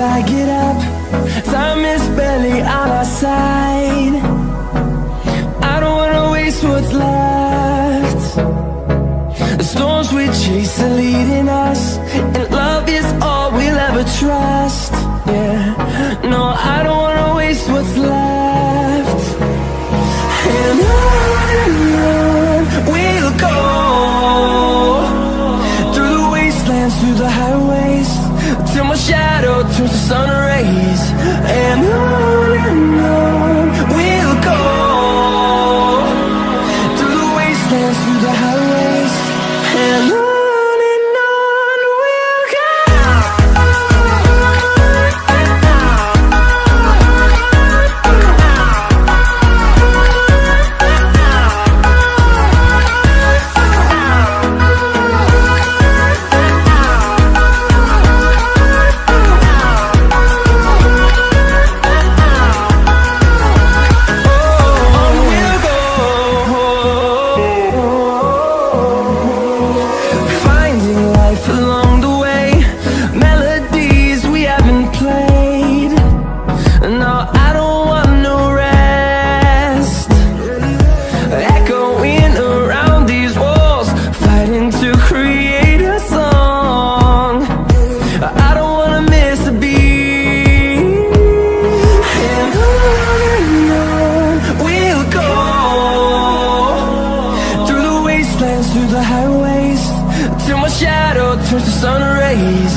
I get up. Time is barely on our side. I don't wanna waste what's left. The storms we chase are leading us, and love is all we'll ever trust. Yeah, no, I don't wanna waste what's left. And on we'll go, through the wastelands, through the highways, till my shadow turns to sun rays. And on we'll go, through the wastelands, through the highways, and on we'll go. Along the way, melodies we haven't played. No, I don't want no rest. Echoing around these walls, fighting to create a song. I don't wanna miss a beat. And on we'll go, through the wastelands, through the highways, till my shadow turns to sun rays.